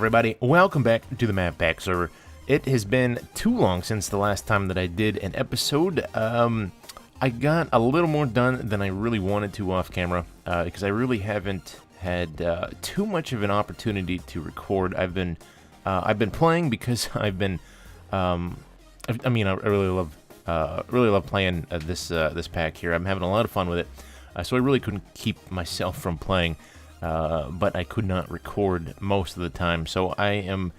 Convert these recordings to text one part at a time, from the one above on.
everybody, welcome back to the MavPack server. It has been too long since the last time that I did an episode. I got a little more done than I really wanted to off camera, because I really haven't had too much of an opportunity to record. I've been playing because I've been, I really love playing this pack here. I'm having a lot of fun with it, so I really couldn't keep myself from playing. But I could not record most of the time, so I am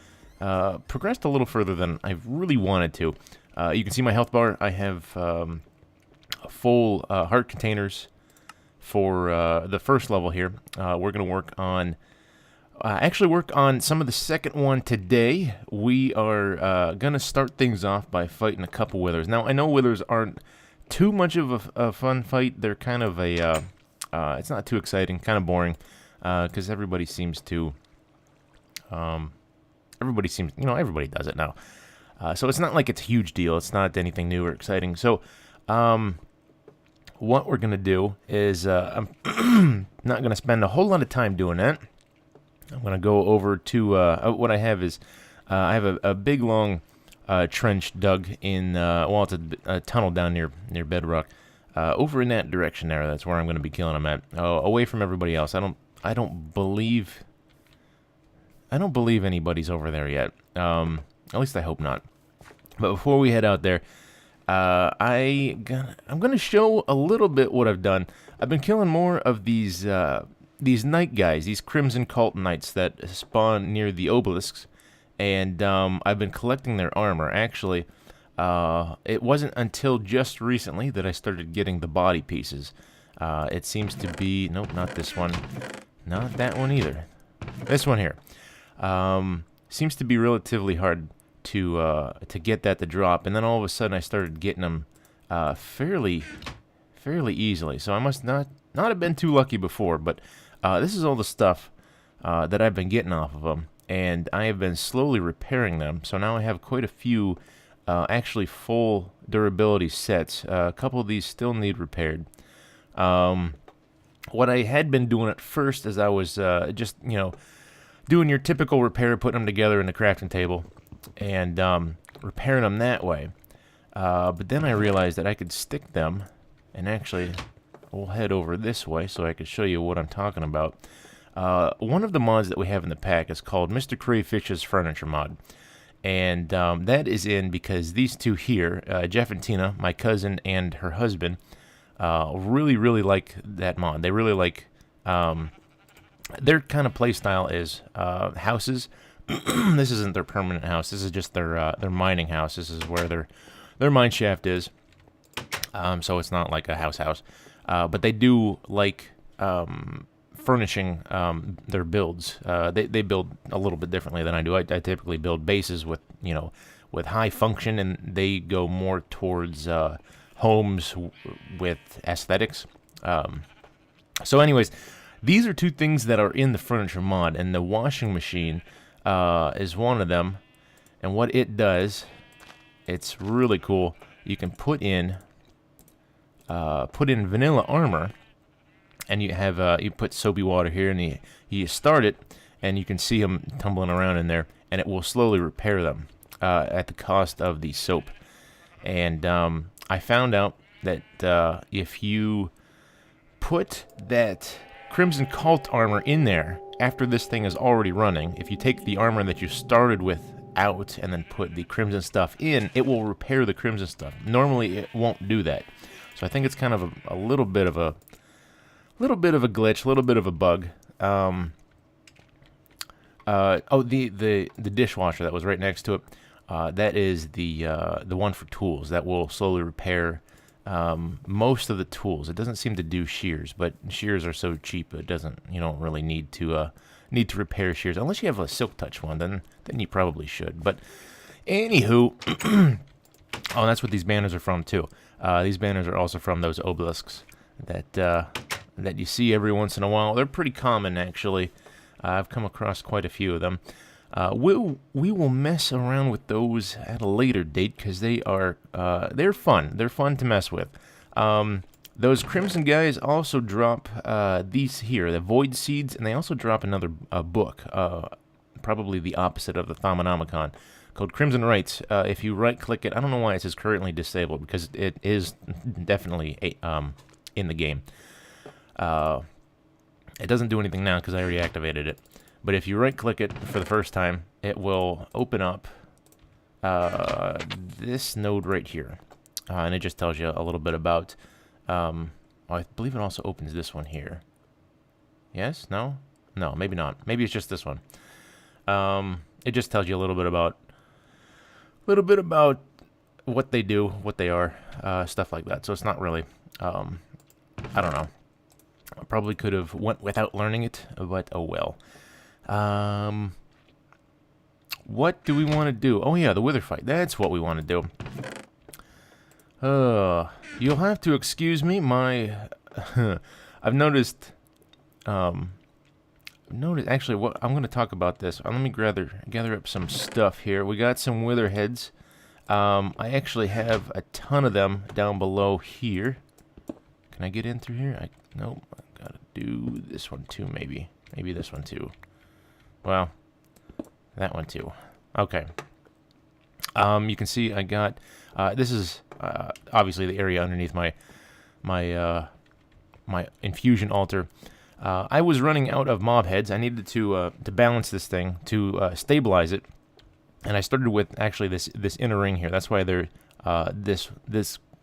progressed a little further than I really wanted to. You can see my health bar. I have full heart containers for the first level here. We're going to work on, some of the second one today. We are going to start things off by fighting a couple withers. Now, I know withers aren't too much of a fun fight. They're kind of a, it's not too exciting, kind of boring. Because everybody seems to, everybody does it now. So it's not like it's a huge deal. It's not anything new or exciting. So, what we're going to do is, I'm not going to spend a whole lot of time doing that. I'm going to go over to, what I have is, I have a big, long, trench dug in, it's a tunnel down near bedrock. Over in that direction there, that's where I'm going to be killing them at. Away from everybody else. I don't believe anybody's over there yet. At least I hope not. But before we head out there, I'm gonna show a little bit what I've done. I've been killing more of these night guys, these Crimson Cult Knights that spawn near the obelisks, and I've been collecting their armor. Actually, it wasn't until just recently that I started getting the body pieces. It seems to be nope, not this one. Not that one either. This one here seems to be relatively hard to get that to drop, and then all of a sudden I started getting them fairly easily. So I must not have been too lucky before, but this is all the stuff that I've been getting off of them, and I have been slowly repairing them. So now I have quite a few actually full durability sets. A couple of these still need repaired. What I had been doing at first is I was just, doing your typical repair, putting them together in the crafting table, and repairing them that way. But then I realized that I could stick them, and actually, we'll head over this way so I can show you what I'm talking about. One of the mods that we have in the pack is called Mr. Crayfish's Furniture Mod. And that is in because these two here, Jeff and Tina, my cousin and her husband, really like that mod. They really like, their kind of play style is houses. This isn't their permanent house. This is just their mining house. This is where their mine shaft is. So it's not like a house. But they do like furnishing their builds. They build a little bit differently than I do. I typically build bases with with high function, and they go more towards homes with aesthetics. So anyways, these are two things that are in the furniture mod, and the washing machine is one of them. And what it does, it's really cool. You can put in vanilla armor, and you have you put soapy water here, and you start it, and you can see them tumbling around in there, and it will slowly repair them at the cost of the soap. And I found out that if you put that Crimson Cult armor in there after this thing is already running, if you take the armor that you started with out and then put the Crimson stuff in, it will repair the Crimson stuff. Normally, it won't do that. So I think it's kind of a little bit of a glitch, a little bit of a bug. The dishwasher that was right next to it, that is the one for tools that will slowly repair most of the tools. It doesn't seem to do shears, but shears are so cheap you don't really need to repair shears unless you have a Silk Touch one. Then you probably should. But anywho, oh, that's what these banners are from too. These banners are also from those obelisks that you see every once in a while. They're pretty common, actually. I've come across quite a few of them. We will mess around with those at a later date because they're fun. They're fun to mess with. Those Crimson guys also drop these here, the Void Seeds, and they also drop another book. probably the opposite of the Thaumonomicon, called Crimson Rights. If you right-click it, I don't know why it says currently disabled, because it is definitely in the game. It doesn't do anything now because I already activated it. But if you right-click it for the first time, it will open up this node right here. And it just tells you a little bit about... I believe it also opens this one here. Yes? No? No, maybe not. Maybe it's just this one. It just tells you a little bit about what they do, what they are, stuff like that. So it's not really, I don't know. I probably could have went without learning it, but oh well. What do we want to do? Oh yeah, the wither fight. That's what we want to do. You'll have to excuse me. I've noticed. Actually, what I'm going to talk about this. Let me gather up some stuff here. We got some wither heads. I actually have a ton of them down below here. Can I get in through here? Nope. I gotta do this one too, maybe. Maybe this one too. Well, that one too. Okay. You can see I got. This is obviously the area underneath my infusion altar. I was running out of mob heads. I needed to balance this thing, to stabilize it, and I started with actually this inner ring here. That's why this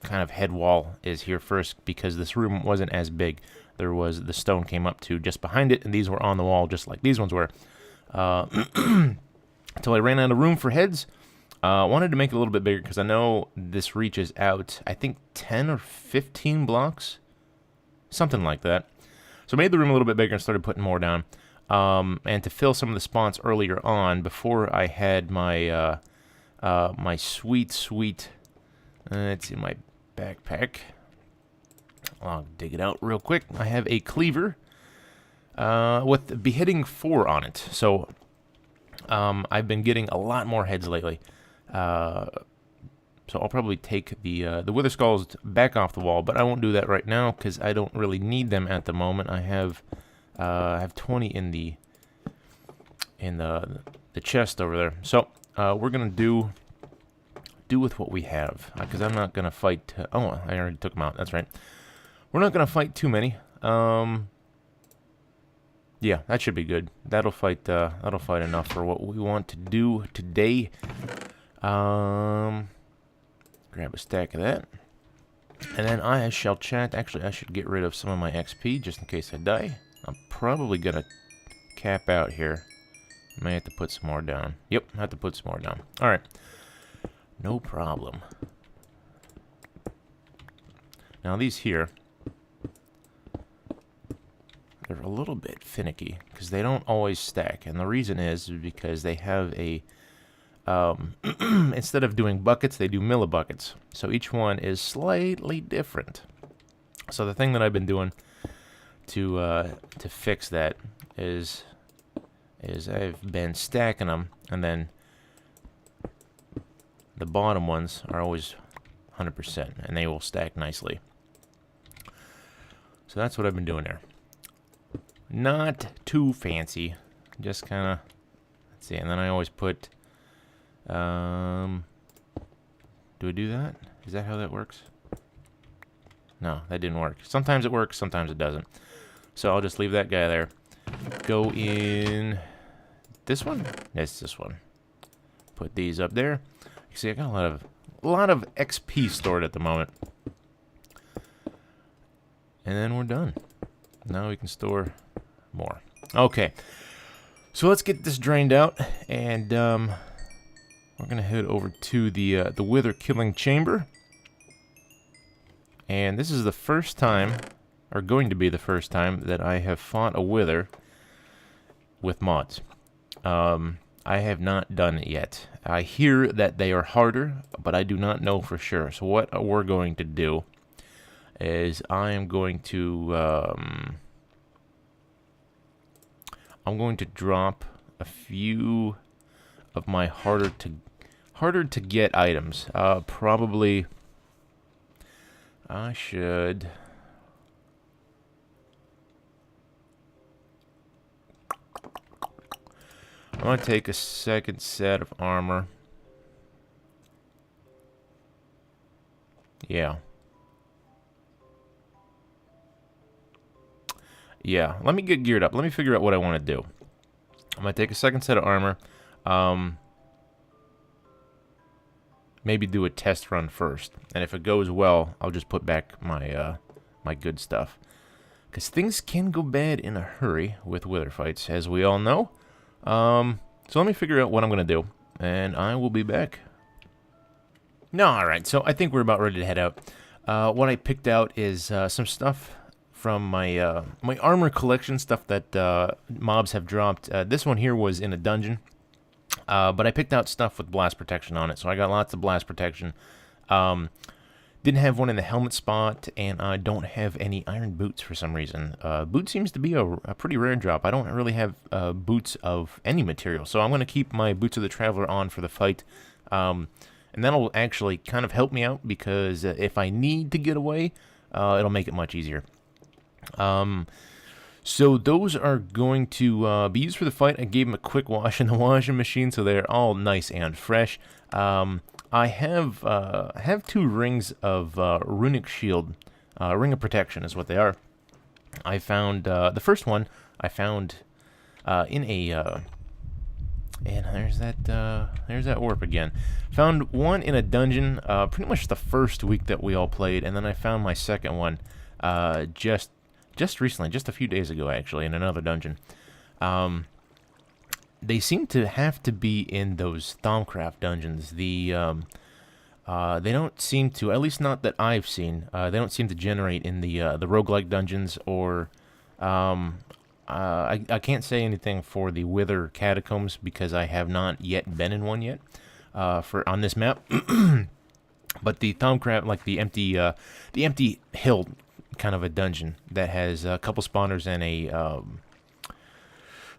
kind of head wall is here first, because this room wasn't as big. The stone came up to just behind it, and these were on the wall just like these ones were. Until I ran out of room for heads. Wanted to make it a little bit bigger because I know this reaches out, I think 10 or 15 blocks, something like that. So I made the room a little bit bigger and started putting more down. And to fill some of the spots earlier on, before I had my my sweet, it's in my backpack. I'll dig it out real quick. I have a cleaver with beheading 4 on it. So I've been getting a lot more heads lately. So I'll probably take the wither skulls back off the wall, but I won't do that right now because I don't really need them at the moment. I have 20 in the chest over there. So we're gonna do with what we have, because I'm not gonna fight. Oh, I already took them out. That's right. We're not gonna fight too many. Yeah, that should be good. That'll fight enough for what we want to do today. Grab a stack of that. And then I shall chat. Actually, I should get rid of some of my XP just in case I die. I'm probably gonna cap out here. May have to put some more down. Yep, I have to put some more down. Alright. No problem. Now these here, they're a little bit finicky because they don't always stack, and the reason is because they have a instead of doing buckets, they do millibuckets. So each one is slightly different. So the thing that I've been doing to fix that is I've been stacking them, and then the bottom ones are always 100%, and they will stack nicely. So that's what I've been doing there. Not too fancy, just kind of, let's see, and then I always put, do I do that? Is that how that works? No, that didn't work. Sometimes it works, sometimes it doesn't. So I'll just leave that guy there. Go in this one? Yes, this one. Put these up there. You see, I got a lot of XP stored at the moment. And then we're done. Now we can store more. Okay. So let's get this drained out, and we're gonna head over to the wither killing chamber. And this is the first time, or going to be the first time, that I have fought a wither with mods. I have not done it yet. I hear that they are harder, but I do not know for sure. So what we're going to do is I am going to drop a few of my harder to get items. Probably I should. I'm going to take a second set of armor. Yeah. Yeah, let me get geared up. Let me figure out what I want to do. I'm going to take a second set of armor. Maybe do a test run first. And if it goes well, I'll just put back my my good stuff. Because things can go bad in a hurry with wither fights, as we all know. So let me figure out what I'm going to do. And I will be back. No, alright, so I think we're about ready to head out. What I picked out is some stuff from my my armor collection, stuff that mobs have dropped. This one here was in a dungeon. But I picked out stuff with blast protection on it, so I got lots of blast protection. Didn't have one in the helmet spot, and I don't have any iron boots for some reason. Boots seems to be a pretty rare drop. I don't really have boots of any material, so I'm going to keep my Boots of the Traveler on for the fight. And that'll actually kind of help me out, because if I need to get away, it'll make it much easier. So those are going to be used for the fight. I gave them a quick wash in the washing machine, so they're all nice and fresh. I have 2 rings of runic shield, ring of protection is what they are. I found the first one I found in a and there's that warp again. Found one in a dungeon pretty much the first week that we all played, and then I found my second one just recently, just a few days ago actually, in another dungeon. They seem to have to be in those Thaumcraft dungeons. They don't seem to, at least not that I've seen, they don't seem to generate in the roguelike dungeons, or I can't say anything for the Wither Catacombs because I have not yet been in one yet on this map. But the Thaumcraft, like the empty hill kind of a dungeon that has a couple spawners and a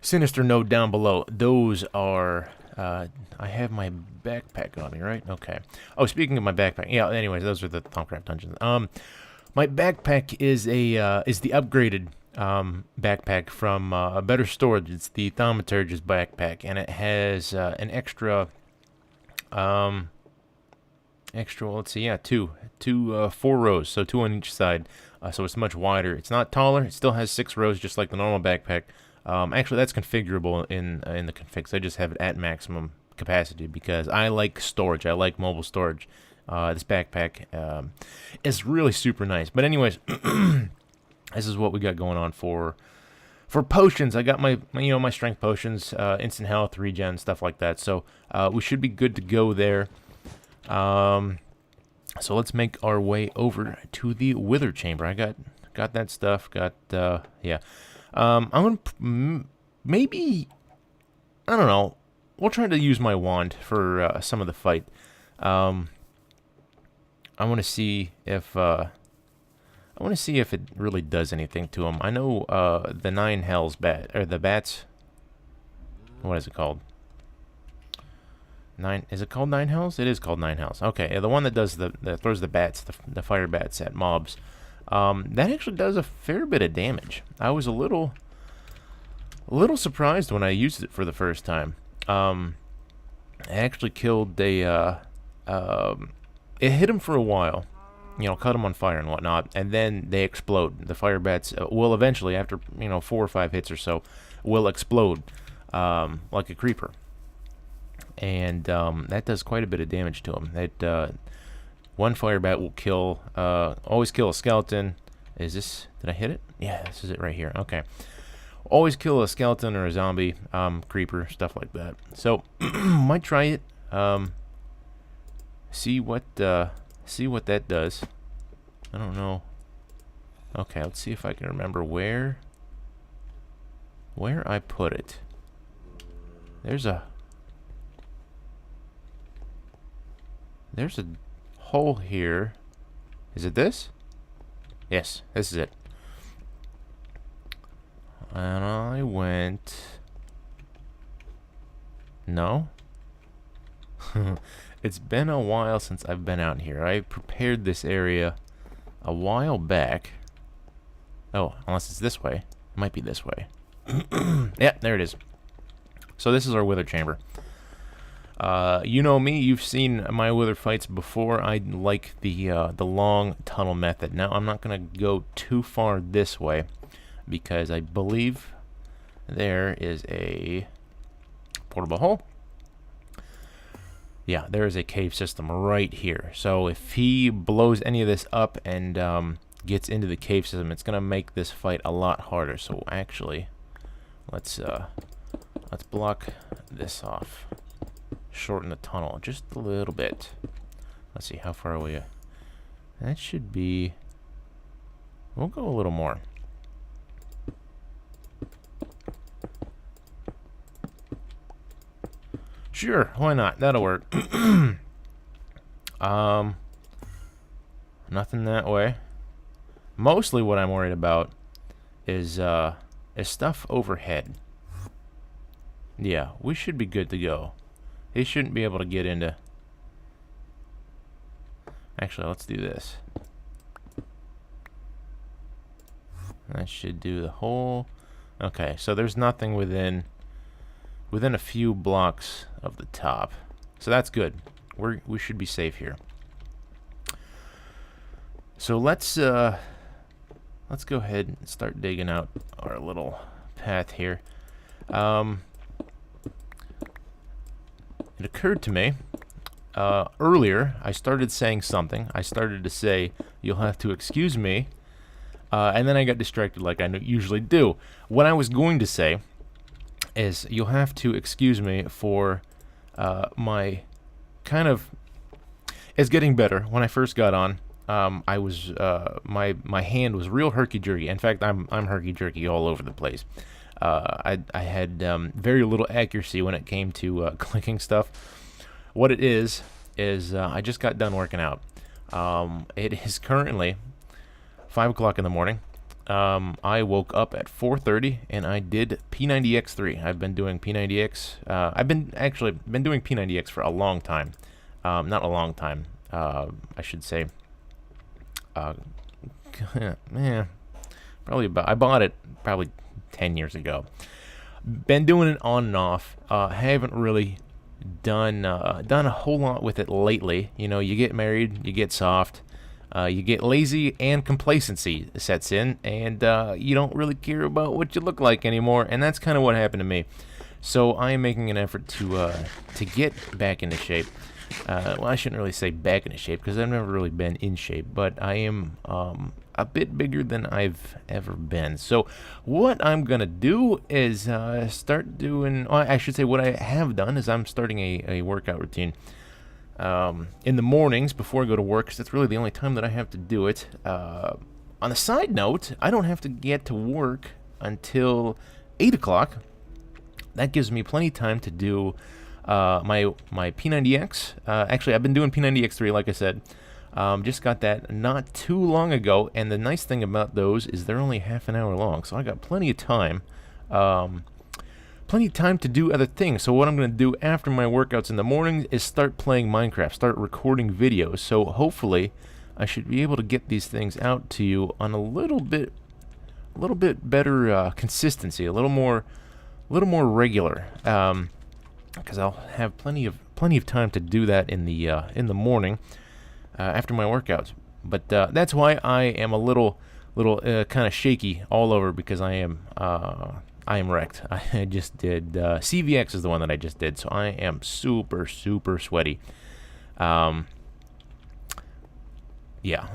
sinister node down below. Those are, I have my backpack on me, right? Okay. Oh, speaking of my backpack, yeah, anyways, those are the Thaumcraft dungeons. My backpack is the upgraded backpack from Better Storage. It's the Thaumaturge's backpack, and it has an extra, let's see, yeah, two, 4 rows, so 2 on each side. So it's much wider. It's not taller. It still has 6 rows, just like the normal backpack. Actually, that's configurable in the configs. I just have it at maximum capacity because I like storage. I like mobile storage. This backpack is really super nice. But anyways, this is what we got going on for potions. I got my strength potions, instant health, regen, stuff like that. So we should be good to go there. So let's make our way over to the Wither Chamber. I got that stuff. Yeah. I'm gonna maybe, I don't know. We'll try to use my wand for some of the fight. I want to see if it really does anything to him. I know the 9 hells the bats. What is it called? Is it called 9 hells? It is called 9 hells. Okay, the one that does that throws the bats, the fire bats at mobs. That actually does a fair bit of damage. I was a little surprised when I used it for the first time. I actually killed it hit him for a while, cut him on fire and whatnot, and then they explode. The fire bats will eventually, after 4 or 5 hits or so, will explode like a creeper. And that does quite a bit of damage to him. One fire bat will always kill a skeleton. Did I hit it? Yeah, this is it right here. Okay. Always kill a skeleton or a zombie, creeper, stuff like that. So, might try it. See what that does. I don't know. Okay, let's see if I can remember where I put it. There's a hole here. Is it this? Yes, this is it. And I went... No? It's been a while since I've been out here. I prepared this area a while back. Oh, unless it's this way. It might be this way. Yeah, there it is. So this is our wither chamber. You know me, you've seen my wither fights before. I like the long tunnel method. Now I'm not going to go too far this way because I believe there is a portable hole. Yeah, there is a cave system right here. So if he blows any of this up and gets into the cave system, it's going to make this fight a lot harder. So actually, let's block this off. Shorten the tunnel just a little bit. Let's see, how far away? That should be... We'll go a little more. Sure, why not? That'll work. Nothing that way. Mostly what I'm worried about is stuff overhead. Yeah, we should be good to go. He shouldn't be able to get into... Actually, let's do this. That should do the whole... Okay, so there's nothing within a few blocks of the top. So that's good. We should be safe here. So let's go ahead and start digging out our little path here. It occurred to me earlier, I started saying something. I started to say, "You'll have to excuse me," and then I got distracted like I usually do. What I was going to say is, "You'll have to excuse me for my kind of..." It's getting better. When I first got on, I was my hand was real herky-jerky. In fact, I'm herky-jerky all over the place. I had very little accuracy when it came to clicking stuff. What it is I just got done working out. It is currently 5 o'clock in the morning. I woke up at 4:30 and I did P90X3. I've been doing P90X. I've been doing P90X for a long time. Not a long time. I should say. Probably about. I bought it probably 10 years ago. Been doing it on and off. Haven't really done a whole lot with it lately. You know, you get married, you get soft, you get lazy, and complacency sets in, and you don't really care about what you look like anymore. And that's kind of what happened to me. So I am making an effort to get back into shape. Well, I shouldn't really say back into shape because I've never really been in shape, but I am a bit bigger than I've ever been. So what I'm gonna do is start doing, well, I should say what I have done is I'm starting a workout routine in the mornings before I go to work, because that's really the only time that I have to do it. On a side note, I don't have to get to work until 8 o'clock. That gives me plenty of time to do my P90X. Actually, I've been doing P90X3, like I said. Just got that not too long ago, and the nice thing about those is they're only half an hour long, so I got plenty of time. Plenty of time to do other things. So what I'm going to do after my workouts in the morning is start playing Minecraft, start recording videos. So hopefully I should be able to get these things out to you on a little bit better consistency, a little more regular. Because I'll have plenty of time to do that in the morning after my workouts. But that's why I am a little kind of shaky all over, because I am wrecked. I just did CVX is the one that I just did, so I am super sweaty. Yeah,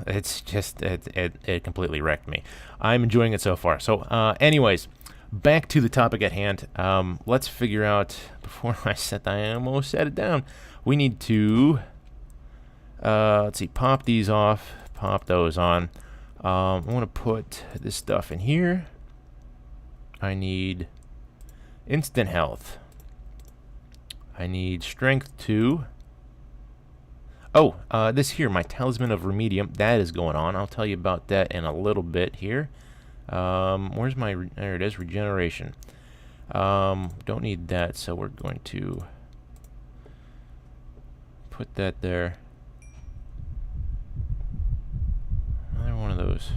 it's just it completely wrecked me. I'm enjoying it so far. So anyways, back to the topic at hand. Let's figure out, before I almost set it down, we need to, let's see, pop these off, pop those on. I want to put this stuff in here. I need instant health. I need strength 2. Oh, this here, my talisman of remedium, that is going on. I'll tell you about that in a little bit here. Where's my, there it is, regeneration. Don't need that, so we're going to put that there. Another one of those.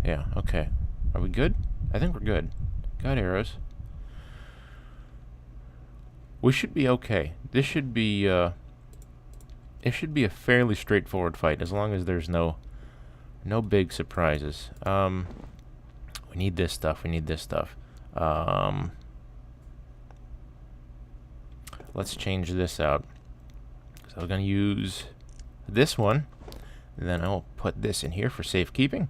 Yeah, okay. Are we good? I think we're good. Got arrows. We should be okay. This should be, it should be a fairly straightforward fight, as long as there's no big surprises. We need this stuff, we need this stuff. Let's change this out. So I'm gonna use this one, and then I'll put this in here for safekeeping.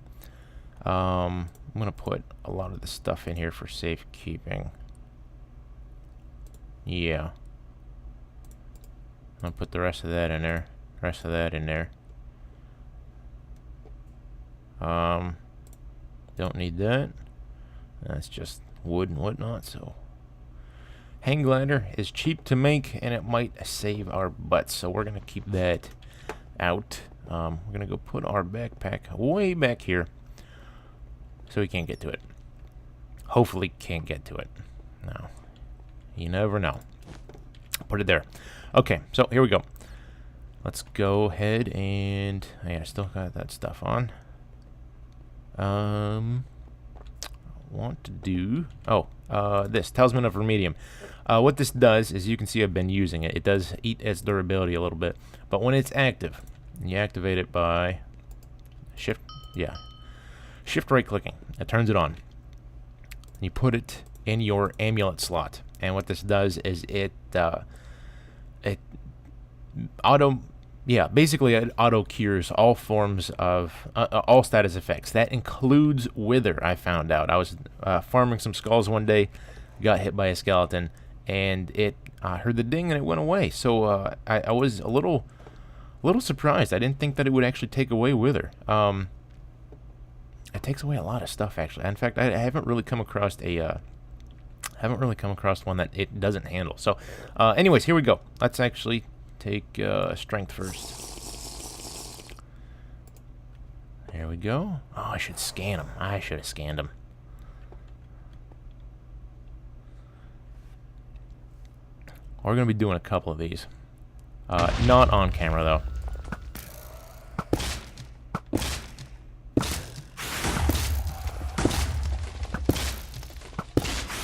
I'm gonna put a lot of the stuff in here for safekeeping. Yeah. I'll put the rest of that in there. Rest of that in there. Don't need that. That's just wood and whatnot, so. Hang glider is cheap to make, and it might save our butts, so we're gonna keep that out. We're gonna go put our backpack way back here, so we can't get to it. Hopefully can't get to it. No. You never know. Put it there. Okay, so here we go. Let's go ahead and... yeah, I still got that stuff on. Want to do... this, Talisman of Remedium. What this does is, you can see I've been using it. It does eat its durability a little bit. But when it's active, you activate it by... shift right clicking. It turns it on. You put it in your amulet slot. And what this does is it basically it auto cures all forms of all status effects. That includes Wither. I found out. I was farming some skulls one day, got hit by a skeleton, and it heard the ding and it went away. So I was a little surprised. I didn't think that it would actually take away Wither. It takes away a lot of stuff, actually. In fact, I haven't really come across one that it doesn't handle. So, anyways, here we go. Let's actually take strength first. There we go. Oh, I should scan them. I should have scanned them. We're going to be doing a couple of these. Not on camera, though.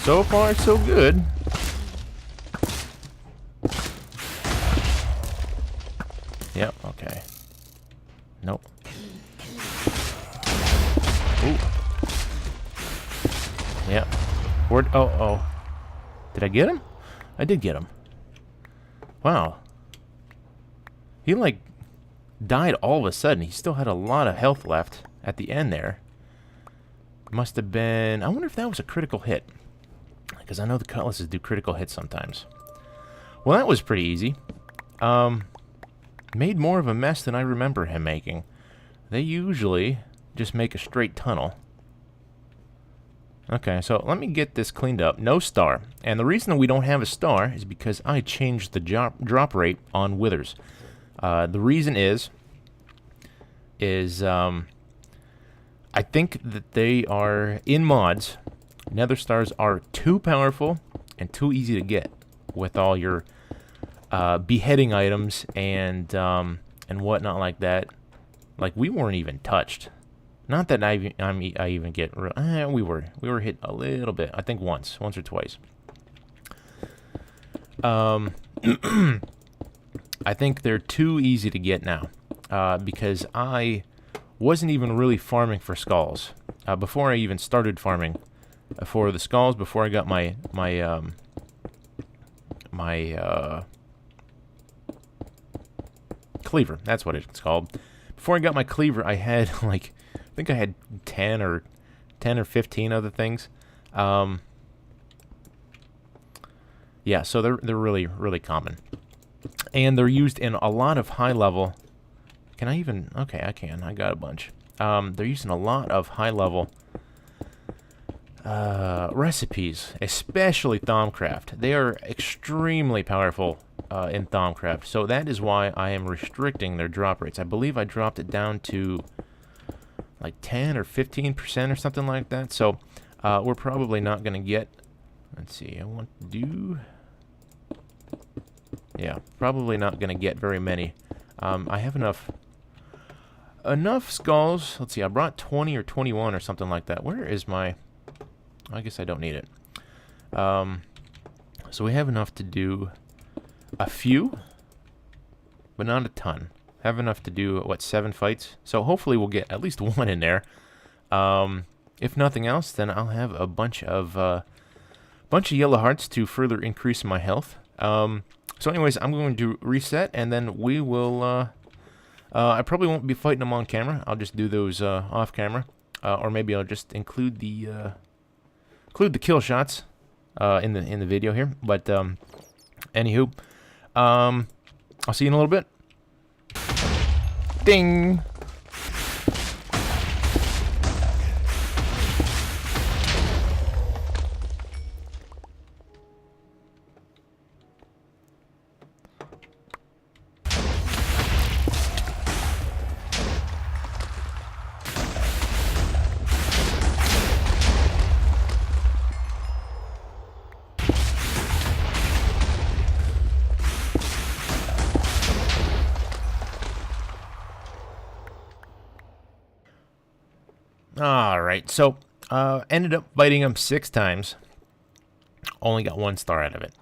So far, so good. Yep, okay. Nope. Ooh. Yep. Oh. Did I get him? I did get him. Wow. He, like, died all of a sudden. He still had a lot of health left at the end there. Must have been... I wonder if that was a critical hit. Because I know the cutlasses do critical hits sometimes. Well, that was pretty easy. Made more of a mess than I remember him making. They usually just make a straight tunnel. Okay, so let me get this cleaned up. No star. And the reason that we don't have a star is because I changed the drop rate on withers. The reason is I think that they are in mods. Nether stars are too powerful and too easy to get with all your beheading items and whatnot like that. Like, we weren't even touched. Not that I even get... we were hit a little bit. I think once or twice. I think they're too easy to get now, because I wasn't even really farming for skulls before I even started farming for the skulls. Before I got my cleaver, that's what it's called. Before I got my cleaver, I had like, I think I had 10 or 15 other things. Yeah, so they're really common, and they're used in a lot of high level. Can I even? Okay, I can. I got a bunch. They're used in a lot of high level recipes, especially Thaumcraft. They are extremely powerful in Thaumcraft, so that is why I am restricting their drop rates. I believe I dropped it down to like 10 or 15% or something like that. So we're probably not going to get. Let's see. I want to do. Yeah, probably not going to get very many. I have enough skulls. Let's see. I brought 20 or 21 or something like that. Where is my? I guess I don't need it. So So we have enough to do a few, but not a ton. Have enough to do, what, 7 fights? So hopefully we'll get at least 1 in there. If nothing else, then I'll have a bunch of yellow hearts to further increase my health. So anyways, I'm going to reset, and then we will, I probably won't be fighting them on camera. I'll just do those off camera. Or maybe I'll just include the kill shots in the video here. But anywho, I'll see you in a little bit. Ding. Alright, so ended up biting him 6 times. Only got 1 star out of it.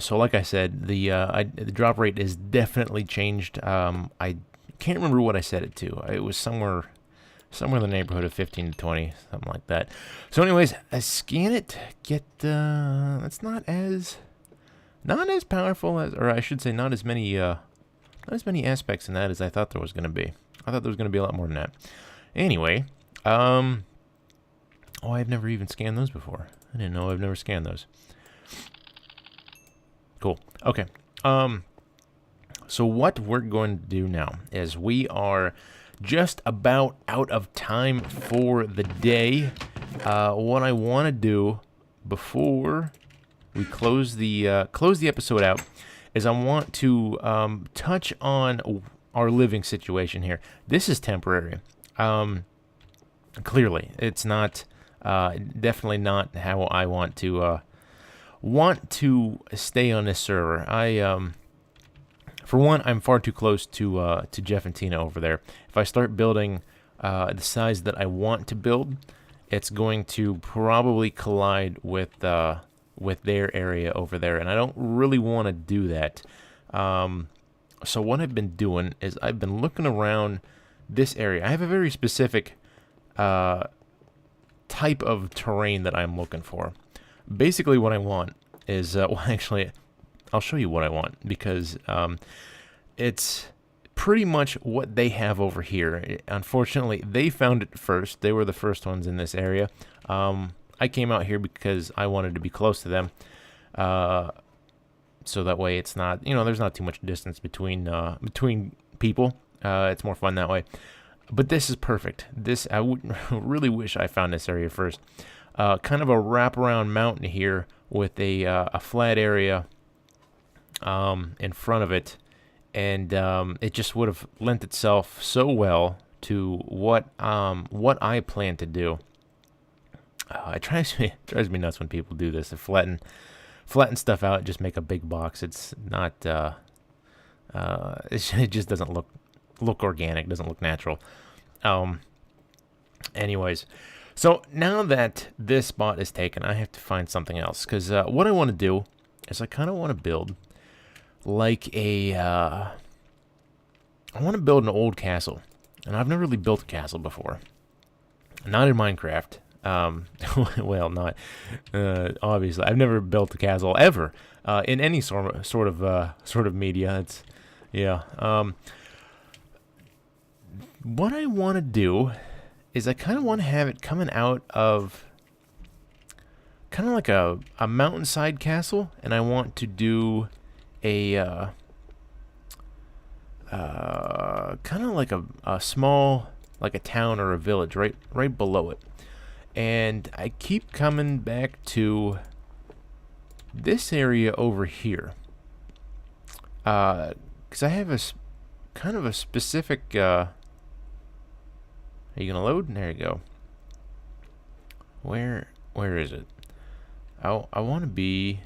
So like I said, the drop rate is definitely changed. I can't remember what I set it to. It was somewhere in the neighborhood of 15 to 20, something like that. So anyways, I scan it, get that's not as powerful as, or I should say not as many aspects in that as I thought there was going to be. I thought there was going to be a lot more than that. Anyway, oh, I've never even scanned those before. I didn't know I've never scanned those. Cool. Okay. So what we're going to do now is we are just about out of time for the day. What I want to do before we close the episode out is I want to touch on our living situation here. This is temporary. Clearly, it's not, definitely not how I want to stay on this server. For one, I'm far too close to Jeff and Tina over there. If I start building the size that I want to build, it's going to probably collide with their area over there, and I don't really want to do that. So what I've been doing is I've been looking around this area. I have a very specific type of terrain that I'm looking for. Basically what I want is, well, actually, I'll show you what I want, because it's pretty much what they have over here. Unfortunately, they found it first. They were the first ones in this area. I came out here because I wanted to be close to them, so that way it's not, there's not too much distance between people. It's more fun that way. But this is perfect. I would really wish I found this area first. Kind of a wraparound mountain here with a flat area in front of it, and it just would have lent itself so well to what I plan to do. It drives me nuts when people do this. They flatten stuff out, just make a big box. It's not. It just doesn't look organic, doesn't look natural. Anyways, so now that this spot is taken, I have to find something else, because what I want to do is I kind of want to build like I want to build an old castle, and I've never really built a castle before, not in Minecraft. Well, not obviously. I've never built a castle ever in any sort of media. It's what I want to do is I kind of want to have it coming out of kind of like a mountainside castle, and I want to do a kind of like a small, like a town or a village right below it. And I keep coming back to this area over here, because I have a kind of a specific. Are you gonna load? There you go. Where is it? I want to be.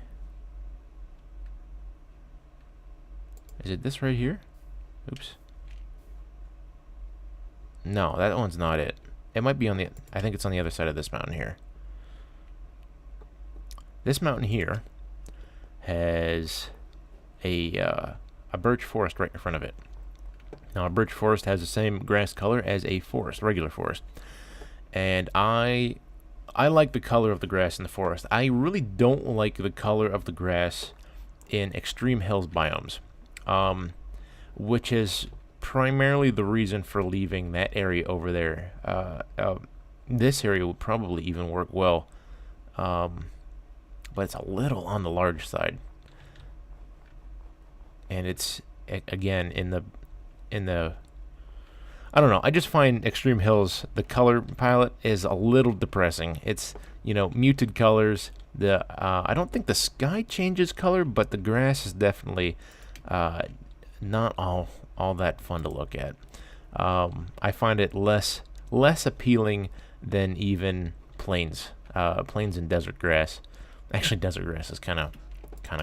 Is it this right here? Oops. No, that one's not it. It might be on the, I think it's on the other side of this mountain here. This mountain here has a birch forest right in front of it. Now, a birch forest has the same grass color as a forest, regular forest. And I like the color of the grass in the forest. I really don't like the color of the grass in extreme hills biomes, which is primarily the reason for leaving that area over there. This area would probably even work well, but it's a little on the large side. And it's, again, in the I don't know. I just find Extreme Hills, the color palette is a little depressing. It's, muted colors. I don't think the sky changes color, but the grass is definitely not all that fun to look at. I find it less appealing than even plains and desert grass. Actually, desert grass is kind of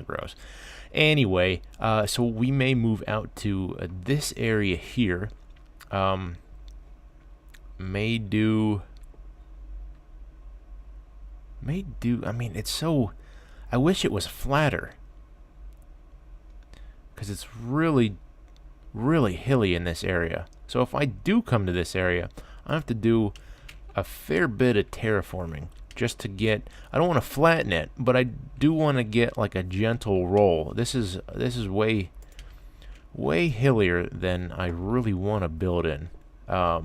gross. Anyway, so we may move out to this area here. May do. I mean, it's so. I wish it was flatter, because it's really, really hilly in this area. So if I do come to this area, I have to do a fair bit of terraforming just to get. I don't want to flatten it, but I do want to get like a gentle roll. This is way hillier than I really want to build in. But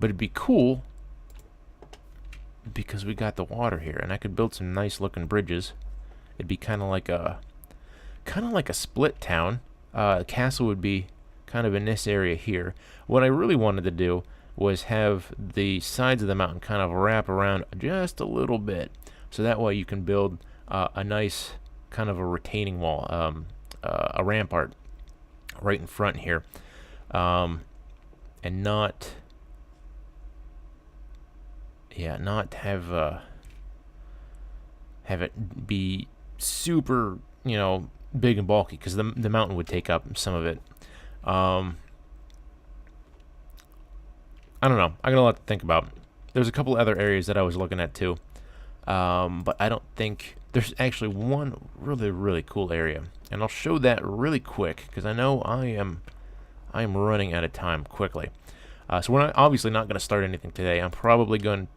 it'd be cool because we got the water here, and I could build some nice looking bridges. It'd be kind of like a split town. The castle would be kind of in this area here. What I really wanted to do was have the sides of the mountain kind of wrap around just a little bit, so that way you can build a nice kind of a retaining wall, a rampart right in front here, and not have it be super, big and bulky, because the mountain would take up some of it. I don't know. I got a lot to think about. There's a couple other areas that I was looking at too, but I don't think there's actually one really, really cool area, and I'll show that really quick because I know I am running out of time quickly. So we're obviously not going to start anything today. I'm probably going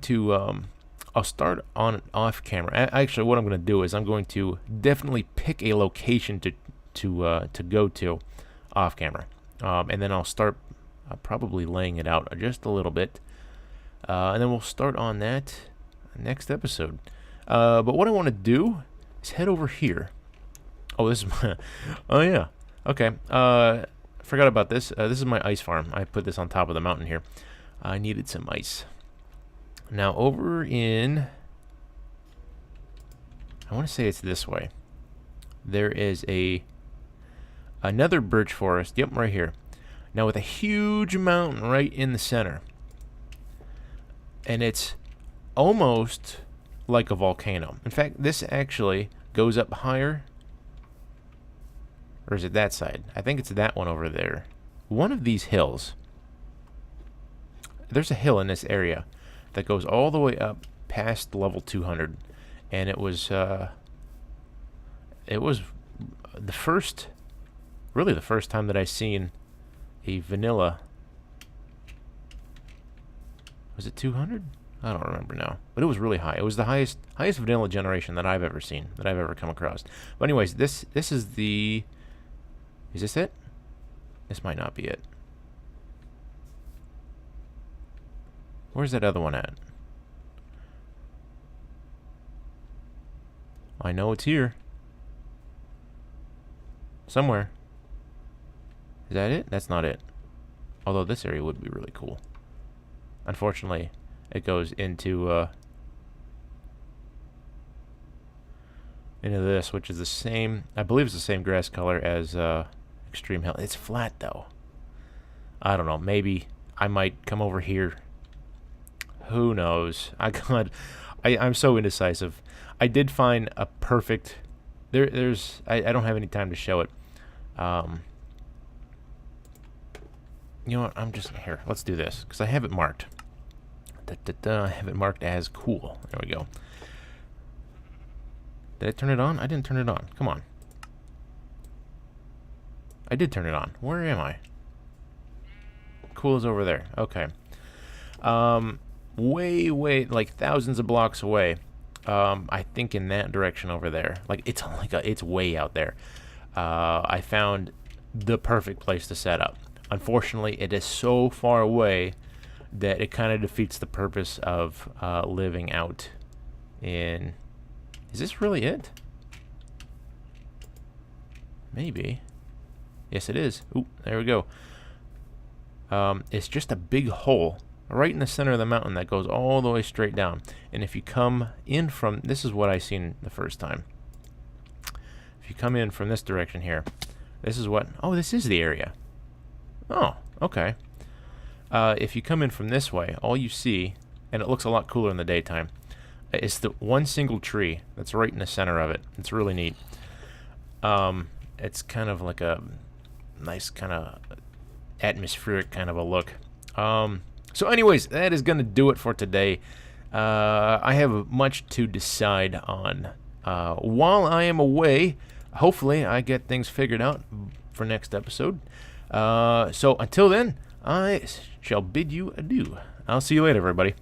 to I'll start on off camera. Actually, what I'm going to do is I'm going to definitely pick a location to go to off camera, and then I'll start probably laying it out just a little bit, and then we'll start on that next episode. But what I want to do is head over here. Oh, this is my. Oh yeah. Okay. Forgot about this. This is my ice farm. I put this on top of the mountain here. I needed some ice. Now over in, I want to say it's this way. There is another birch forest. Yep, right here. Now with a huge mountain right in the center, and it's almost like a volcano. In fact, this actually goes up higher. Or is it that side? I think it's that one over there. One of these hills. There's a hill in this area that goes all the way up past level 200, and it was the first time that I seen a vanilla. Was it 200? I don't remember now, but it was really high. It was the highest vanilla generation that I've ever seen, that I've ever come across. But anyways, this is the. Is this it? This might not be it. Where's that other one at? I know it's here. Somewhere. Is that it? That's not it. Although this area would be really cool. Unfortunately, it goes into this, which is the same. I believe it's the same grass color as Extreme Hill. It's flat though. I don't know. Maybe I might come over here. Who knows? I'm so indecisive. I did find a perfect. I don't have any time to show it. You know what? I'm just here. Let's do this because I have it marked. I have it marked as cool. There we go. Did I turn it on? I didn't turn it on. Come on. I did turn it on. Where am I? Cool is over there. Okay. Way, like thousands of blocks away. I think in that direction over there. Like it's way out there. I found the perfect place to set up. Unfortunately, it is so far away that it kind of defeats the purpose of living out in... Is this really it? Maybe. Yes, it is. Ooh, there we go. It's just a big hole right in the center of the mountain that goes all the way straight down. And if you come in from... This is what I seen the first time. If you come in from this direction here, this is what... Oh, this is the area. Oh, okay. If you come in from this way, all you see, and it looks a lot cooler in the daytime, is the one single tree that's right in the center of it. It's really neat. It's kind of like a nice kind of atmospheric kind of a look. So anyways, that is going to do it for today. I have much to decide on while I am away. Hopefully I get things figured out for next episode. So until then, I shall bid you adieu. I'll see you later, everybody.